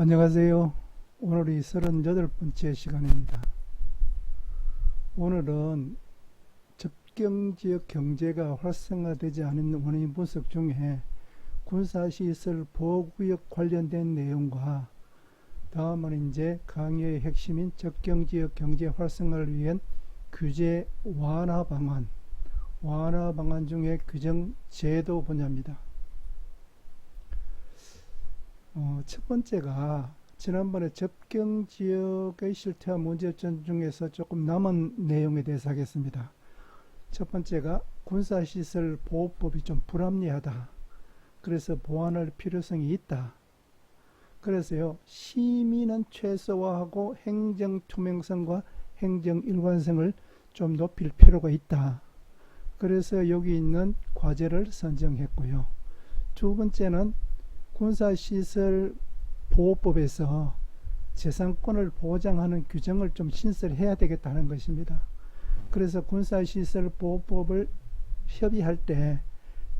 안녕하세요. 오늘이 38번째 시간입니다. 오늘은 접경지역 경제가 활성화되지 않은 원인 분석 중에 군사시설 보호구역 관련된 내용과 다음은 이제 강의의 핵심인 접경지역 경제 활성화를 위한 규제 완화 방안 중에 규정 제도 분야입니다. 첫 번째가 지난번에 접경지역의 실태와 문제점 중에서 조금 남은 내용에 대해서 하겠습니다. 첫 번째가 군사시설 보호법이 좀 불합리하다. 그래서 보완할 필요성이 있다. 그래서요, 시민은 최소화하고 행정 투명성과 행정 일관성을 좀 높일 필요가 있다. 그래서 여기 있는 과제를 선정했고요. 두 번째는 군사시설 보호법에서 재산권을 보장하는 규정을 좀 신설해야 되겠다는 것입니다. 그래서 군사시설 보호법을 협의할 때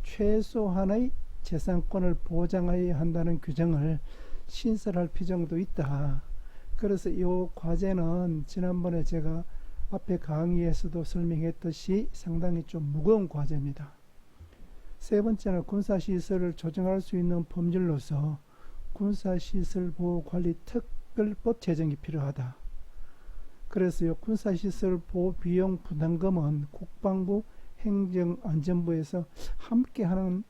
최소한의 재산권을 보장해야 한다는 규정을 신설할 필요도 있다. 그래서 이 과제는 지난번에 제가 앞에 강의에서도 설명했듯이 상당히 좀 무거운 과제입니다. 세 번째는 군사시설을 조정할 수 있는 법률로서 군사시설 보호관리 특별법 제정이 필요하다. 그래서 군사시설 보호 비용 부담금은 국방부 행정안전부에서 함께하는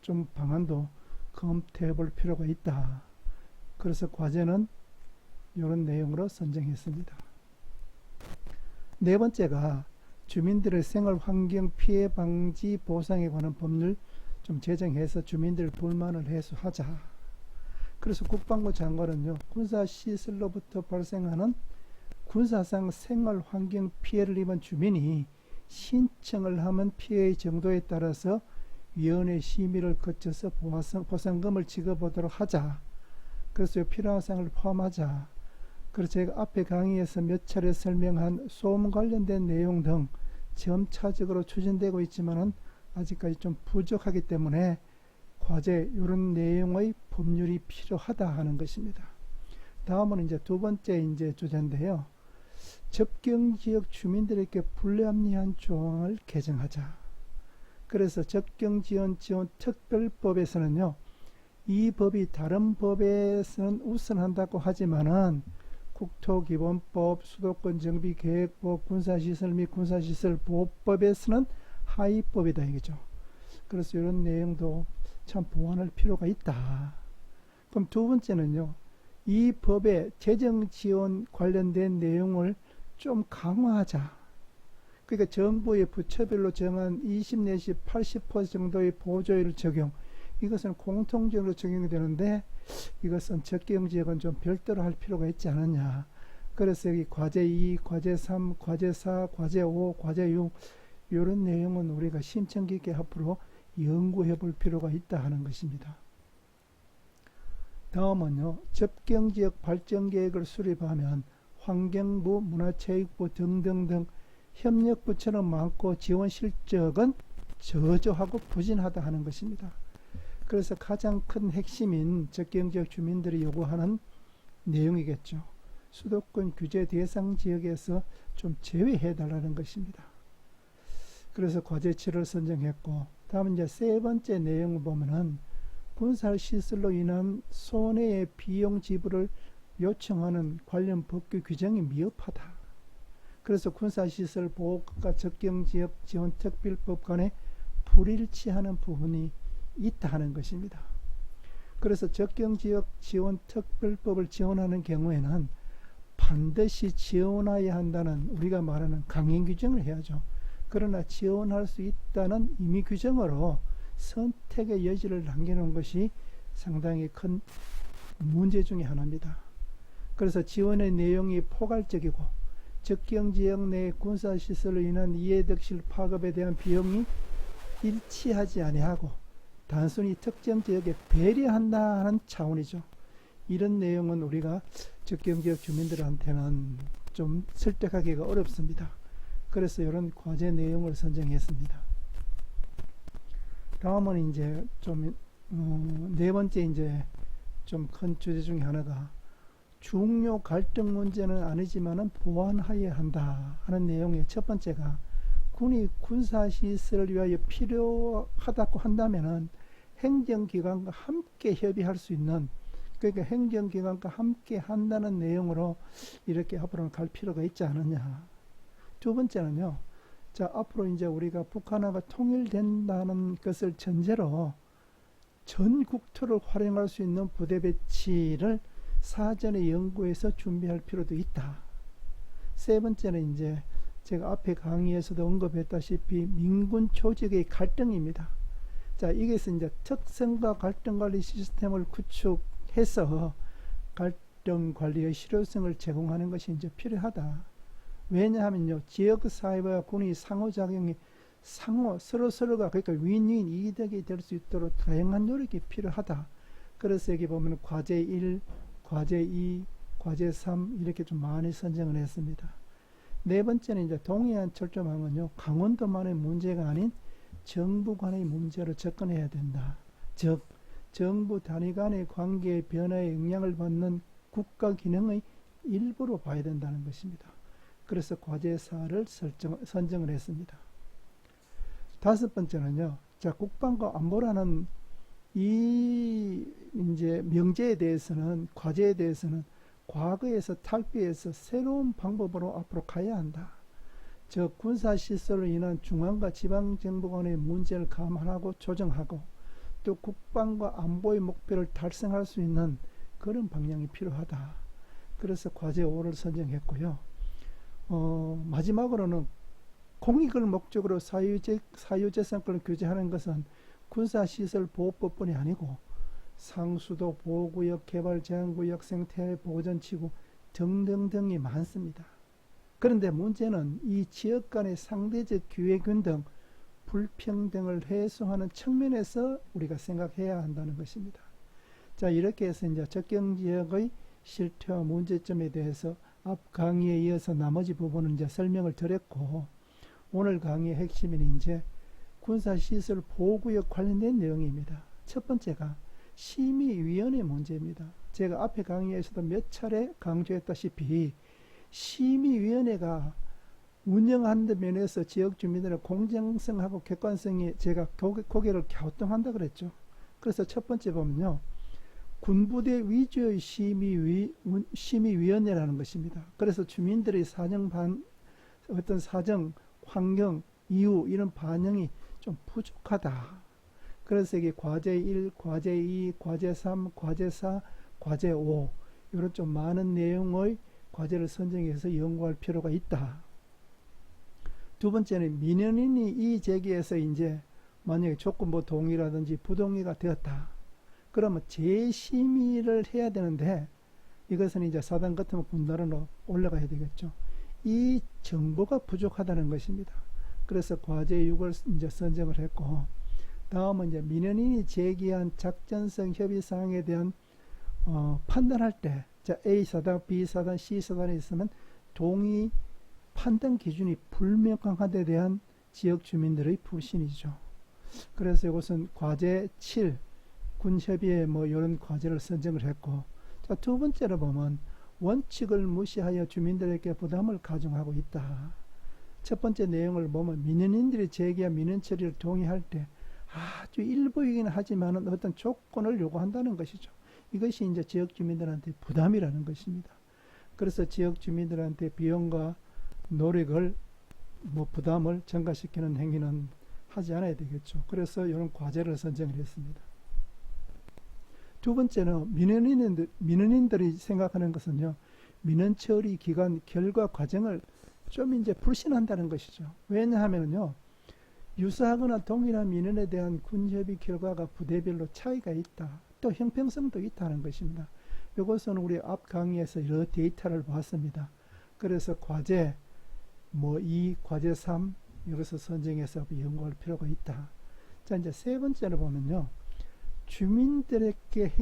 좀 방안도 검토해 볼 필요가 있다. 그래서 과제는 이런 내용으로 선정했습니다. 네 번째가 주민들의 생활환경 피해 방지 보상에 관한 법률 좀 제정해서 주민들 불만을 해소하자. 그래서 국방부 장관은요, 군사시설로부터 발생하는 군사상 생활환경 피해를 입은 주민이 신청을 하면 피해의 정도에 따라서 위원회 심의를 거쳐서 보상금을 지급하도록 하자. 그래서 필요한 사항을 포함하자. 그래서 제가 앞에 강의에서 몇 차례 설명한 소음 관련된 내용 등 점차적으로 추진되고 있지만은 아직까지 좀 부족하기 때문에 과제 이런 내용의 법률이 필요하다 하는 것입니다. 다음은 이제 두 번째 이제 주제인데요. 접경지역 주민들에게 불합리한 조항을 개정하자. 그래서 접경지원 특별법에서는요, 이 법이 다른 법에서는 우선한다고 하지만은 국토기본법, 수도권정비계획법, 군사시설 및 군사시설보호법에서는 하위법이다 이거죠. 그래서 이런 내용도 참 보완할 필요가 있다. 그럼 두 번째는요, 이 법의 재정지원 관련된 내용을 좀 강화하자. 그러니까 정부의 부처별로 정한 20 내지 80% 정도의 보조율 적용, 이것은 공통적으로 적용이 되는데 이것은 접경지역은 좀 별도로 할 필요가 있지 않느냐. 그래서 여기 과제 2, 과제 3, 과제 4, 과제 5, 과제 6 이런 내용은 우리가 심층 깊게 앞으로 연구해 볼 필요가 있다 하는 것입니다. 다음은요, 접경지역 발전계획을 수립하면 환경부, 문화체육부 등등등 협력부처는 많고 지원 실적은 저조하고 부진하다 하는 것입니다. 그래서 가장 큰 핵심인 접경지역 주민들이 요구하는 내용이겠죠. 수도권 규제 대상 지역에서 좀 제외해 달라는 것입니다. 그래서 과제치를 선정했고, 다음 이제 세 번째 내용을 보면은 군사시설로 인한 손해의 비용 지불을 요청하는 관련 법규 규정이 미흡하다. 그래서 군사시설 보호과 접경지역 지원 특별법 간에 불일치하는 부분이 있다 하는 것입니다. 그래서 접경지역 지원 특별법을 지원하는 경우에는 반드시 지원해야 한다는 우리가 말하는 강행 규정을 해야죠. 그러나 지원할 수 있다는 임의 규정으로 선택의 여지를 남겨놓은 것이 상당히 큰 문제 중에 하나입니다. 그래서 지원의 내용이 포괄적이고 접경지역 내 군사시설로 인한 이해득실 파급에 대한 비용이 일치하지 아니하고 단순히 특정 지역에 배려한다는 차원이죠. 이런 내용은 우리가 접경지역 주민들한테는 좀 설득하기가 어렵습니다. 그래서 이런 과제 내용을 선정했습니다. 다음은 이제 좀 네 번째 이제 좀 큰 주제 중에 하나가 중요 갈등 문제는 아니지만은 보완하여야 한다 하는 내용의 첫 번째가 군이 군사시설을 위하여 필요하다고 한다면은 행정기관과 함께 협의할 수 있는, 그러니까 행정기관과 함께 한다는 내용으로 이렇게 앞으로는 갈 필요가 있지 않느냐. 두 번째는요, 자, 앞으로 이제 우리가 북한화가 통일된다는 것을 전제로 전 국토를 활용할 수 있는 부대 배치를 사전에 연구해서 준비할 필요도 있다. 세 번째는 이제 제가 앞에 강의에서도 언급했다시피 민군 조직의 갈등입니다. 자, 이것은 이제 특성과 갈등 관리 시스템을 구축해서 갈등 관리의 실효성을 제공하는 것이 이제 필요하다. 왜냐하면요, 지역 사회와 군이 상호작용이 서로가 그러니까 윈윈 이득이 될 수 있도록 다양한 노력이 필요하다. 그래서 여기 보면 과제 1, 과제 2, 과제 3 이렇게 좀 많이 선정을 했습니다. 네 번째는 이제 동해안 철조망은요, 강원도만의 문제가 아닌 정부 간의 문제로 접근해야 된다. 즉, 정부 단위 간의 관계의 변화에 영향을 받는 국가 기능의 일부로 봐야 된다는 것입니다. 그래서 과제 4를 선정을 했습니다. 다섯 번째는요, 자, 국방과 안보라는 이 이제 명제에 대해서는, 과제에 대해서는 과거에서 탈피해서 새로운 방법으로 앞으로 가야 한다. 즉, 군사시설로 인한 중앙과 지방정부 간의 문제를 감안하고 조정하고 또 국방과 안보의 목표를 달성할 수 있는 그런 방향이 필요하다. 그래서 과제 5를 선정했고요. 마지막으로는 공익을 목적으로 사유재산권을 규제하는 것은 군사시설보호법뿐이 아니고 상수도, 보호구역, 개발제한구역, 생태보전지구 등등등이 많습니다. 그런데 문제는 이 지역 간의 상대적 기회균 등 불평등을 해소하는 측면에서 우리가 생각해야 한다는 것입니다. 자, 이렇게 해서 이제 접경지역의 실태와 문제점에 대해서 앞 강의에 이어서 나머지 부분은 이제 설명을 드렸고, 오늘 강의의 핵심은 이제 군사시설 보호구역 관련된 내용입니다. 첫 번째가 심의위원회 문제입니다. 제가 앞에 강의에서도 몇 차례 강조했다시피 심의위원회가 운영하는 면에서 지역 주민들의 공정성하고 객관성이 제가 고개를 갸우뚱한다 그랬죠. 그래서 첫 번째 보면요, 군부대 위주의 심의위원회라는 것입니다. 그래서 주민들의 어떤 사정, 환경, 이유 이런 반영이 좀 부족하다. 그래서 이게 과제 1, 과제 2, 과제 3, 과제 4, 과제 5 이런 좀 많은 내용의 과제를 선정해서 연구할 필요가 있다. 두 번째는 민원인이 이 제기에서 이제 만약에 조건부 동의라든지 부동의가 되었다. 그러면 재심의를 해야 되는데 이것은 이제 사단 같으면 분단으로 올라가야 되겠죠. 이 정보가 부족하다는 것입니다. 그래서 과제 6을 이제 선정을 했고, 다음은 이제 민원인이 제기한 작전성 협의 사항에 대한 판단할 때, 자, A 사단, B 사단, C 사단이 있으면 동의 판단 기준이 불명확한 데 대한 지역 주민들의 불신이죠. 그래서 이것은 과제 7, 군협의회 뭐 이런 과제를 선정을 했고, 자, 두 번째로 보면 원칙을 무시하여 주민들에게 부담을 가중하고 있다. 첫 번째 내용을 보면 민원인들이 제기한 민원 처리를 동의할 때 아주 일부이긴 하지만 어떤 조건을 요구한다는 것이죠. 이것이 이제 지역 주민들한테 부담이라는 것입니다. 그래서 지역 주민들한테 비용과 노력을 부담을 증가시키는 행위는 하지 않아야 되겠죠. 그래서 이런 과제를 선정을 했습니다. 두 번째는 민원인들이 생각하는 것은요, 민원 처리 기간 결과 과정을 좀 이제 불신한다는 것이죠. 왜냐하면요, 유사하거나 동일한 민원에 대한 군협의 결과가 부대별로 차이가 있다. 또 형평성도 있다는 것입니다. 이것은 우리 앞 강의에서 여러 데이터를 봤습니다. 그래서 과제 2, 과제 3 여기서 선정해서 연구할 필요가 있다. 자, 이제 세 번째로 보면요, 주민들에게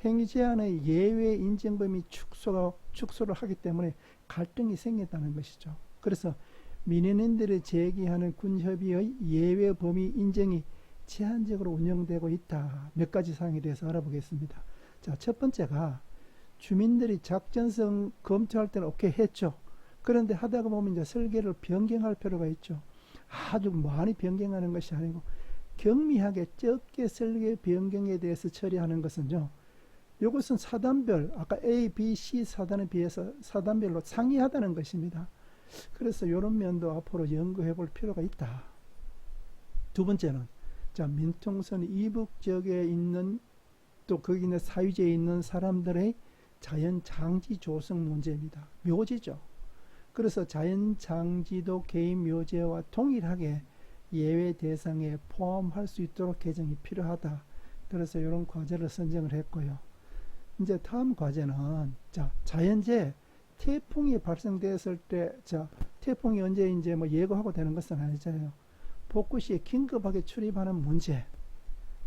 행위 제한의 예외 인정 범위 축소를 하기 때문에 갈등이 생긴다는 것이죠. 그래서 민원인들이 제기하는 군협의의 예외 범위 인정이 제한적으로 운영되고 있다. 몇 가지 사항에 대해서 알아보겠습니다. 자, 첫 번째가 주민들이 작전성 검토할 때는 오케이 했죠. 그런데 하다가 보면 이제 설계를 변경할 필요가 있죠. 아주 많이 변경하는 것이 아니고 경미하게 적게 설계 변경에 대해서 처리하는 것은요. 이것은 사단별, 아까 A, B, C 사단에 비해서 사단별로 상이하다는 것입니다. 그래서 이런 면도 앞으로 연구해 볼 필요가 있다. 두 번째는, 자, 민통선 이북 지역에 있는 또 거기 있는 사유지에 있는 사람들의 자연장지 조성 문제입니다. 묘지죠. 그래서 자연장지도 개인 묘지와 동일하게 예외 대상에 포함할 수 있도록 개정이 필요하다. 그래서 이런 과제를 선정을 했고요. 이제 다음 과제는, 자, 자연재해, 태풍이 발생됐을 때, 자, 태풍이 언제 이제 뭐 예고하고 되는 것은 아니잖아요. 복구 시에 긴급하게 출입하는 문제,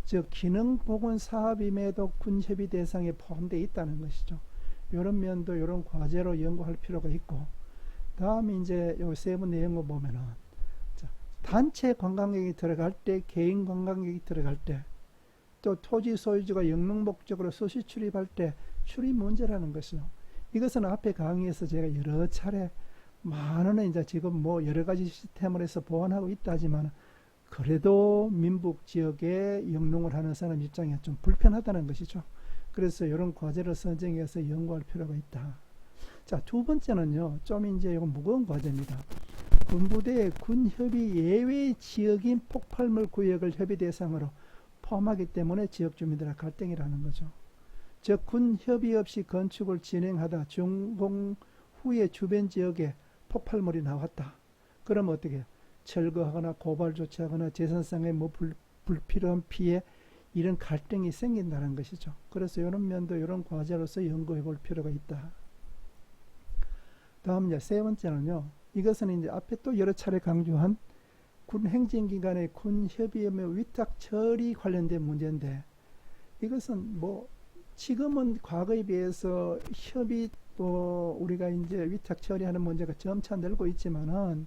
즉 기능보건 사업임에도 군협의 대상에 포함되어 있다는 것이죠. 이런 면도 이런 과제로 연구할 필요가 있고, 다음에 이제 요 세부 내용을 보면은, 자, 단체 관광객이 들어갈 때, 개인 관광객이 들어갈 때, 또 토지 소유주가 영농 목적으로 소시 출입할 때 출입 문제라는 것이죠. 이것은 앞에 강의에서 제가 여러 차례 많은 이제 지금 뭐 여러 가지 시스템을 해서 보완하고 있다 하지만 그래도 민북 지역에 영농을 하는 사람 입장에 좀 불편하다는 것이죠. 그래서 이런 과제를 선정해서 연구할 필요가 있다. 자, 두 번째는요, 좀 이제 이건 무거운 과제입니다. 군부대의 군협의 예외 지역인 폭발물 구역을 협의 대상으로 포함하기 때문에 지역 주민들의 갈등이라는 거죠. 즉, 군 협의 없이 건축을 진행하다 준공 후에 주변 지역에 폭발물이 나왔다. 그럼 어떻게 해요? 철거하거나 고발 조치하거나 재산상의 뭐 불필요한 피해, 이런 갈등이 생긴다는 것이죠. 그래서 이런 면도 이런 과제로서 연구해 볼 필요가 있다. 다음 이제 세 번째는요. 이것은 이제 앞에 또 여러 차례 강조한 군 행정기관의 군 협의의 위탁 처리 관련된 문제인데, 이것은 뭐 지금은 과거에 비해서 협의 또 우리가 이제 위탁 처리하는 문제가 점차 늘고 있지만은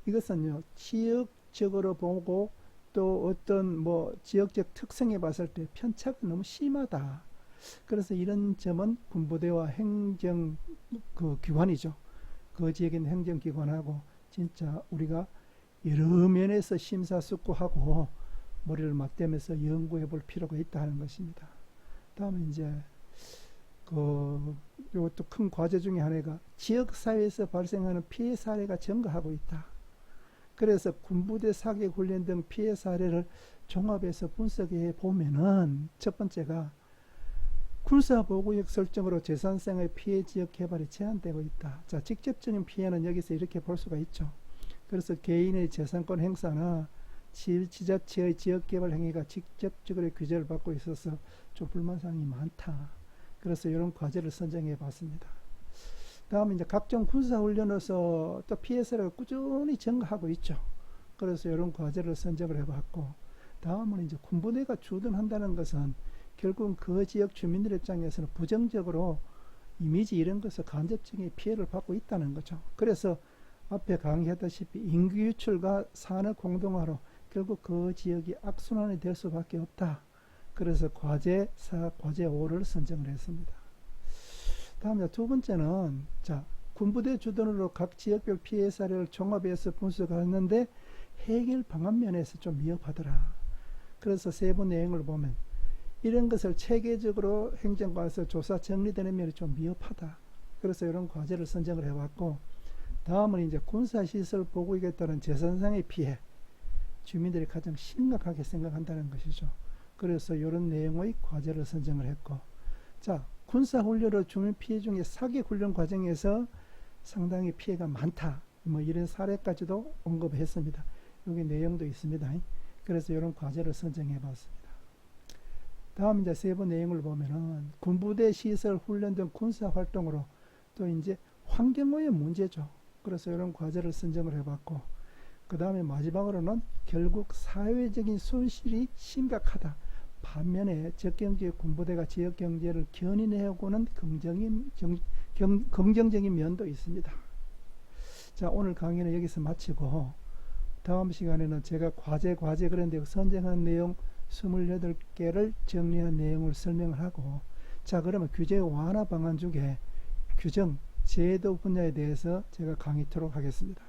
이것은요, 지역적으로 보고 또 어떤 뭐 지역적 특성에 봤을 때 편차가 너무 심하다. 그래서 이런 점은 군부대와 행정 그 기관이죠. 그 지역에 있는 행정기관하고 진짜 우리가 여러 면에서 심사숙고하고 머리를 맞대면서 연구해 볼 필요가 있다 하는 것입니다. 다음에 이제 이것도 큰 과제 중에 하나가 지역사회에서 발생하는 피해 사례가 증가하고 있다. 그래서 군부대 사격 훈련 등 피해 사례를 종합해서 분석해 보면은 첫 번째가 군사보호구역 설정으로 재산상의 피해 지역 개발이 제한되고 있다. 자, 직접적인 피해는 여기서 이렇게 볼 수가 있죠. 그래서 개인의 재산권 행사나 지자체의 지역개발 행위가 직접적으로 규제를 받고 있어서 좀 불만사항이 많다. 그래서 이런 과제를 선정해 봤습니다. 다음에 이제 각종 군사훈련에서 또 피해 사례가 꾸준히 증가하고 있죠. 그래서 이런 과제를 선정을 해 봤고, 다음은 이제 군부대가 주둔한다는 것은 결국은 그 지역 주민들 입장에서는 부정적으로 이미지 이런 것을 간접적인 피해를 받고 있다는 거죠. 그래서 앞에 강의했다시피 인구 유출과 산업 공동화로 결국 그 지역이 악순환이 될 수밖에 없다. 그래서 과제 4, 과제 5를 선정을 했습니다. 다음에 두 번째는, 자, 군부대 주둔으로 각 지역별 피해 사례를 종합해서 분석하는데 해결 방안 면에서 좀 미흡하더라. 그래서 세부 내용을 보면 이런 것을 체계적으로 행정관에서 조사 정리되는 면이 좀 미흡하다. 그래서 이런 과제를 선정을 해왔고, 다음은 이제 군사시설 보호구역에 따른 재산상의 피해, 주민들이 가장 심각하게 생각한다는 것이죠. 그래서 이런 내용의 과제를 선정을 했고, 자, 군사훈련으로 주민 피해 중에 사격훈련 과정에서 상당히 피해가 많다. 뭐 이런 사례까지도 언급했습니다. 여기 내용도 있습니다. 그래서 이런 과제를 선정해 봤습니다. 다음 이제 세부 내용을 보면은 군부대 시설 훈련 등 군사 활동으로 또 이제 환경오염 문제죠. 그래서 이런 과제를 선정을 해봤고, 그 다음에 마지막으로는 결국 사회적인 손실이 심각하다. 반면에 적경지역 군부대가 지역경제를 견인해오고는 긍정적인 면도 있습니다. 자, 오늘 강의는 여기서 마치고 다음 시간에는 제가 과제 그런데 선정한 내용 28개를 정리한 내용을 설명을 하고, 자, 그러면 규제 완화 방안 중에 규정, 제도 분야에 대해서 제가 강의토록 하겠습니다.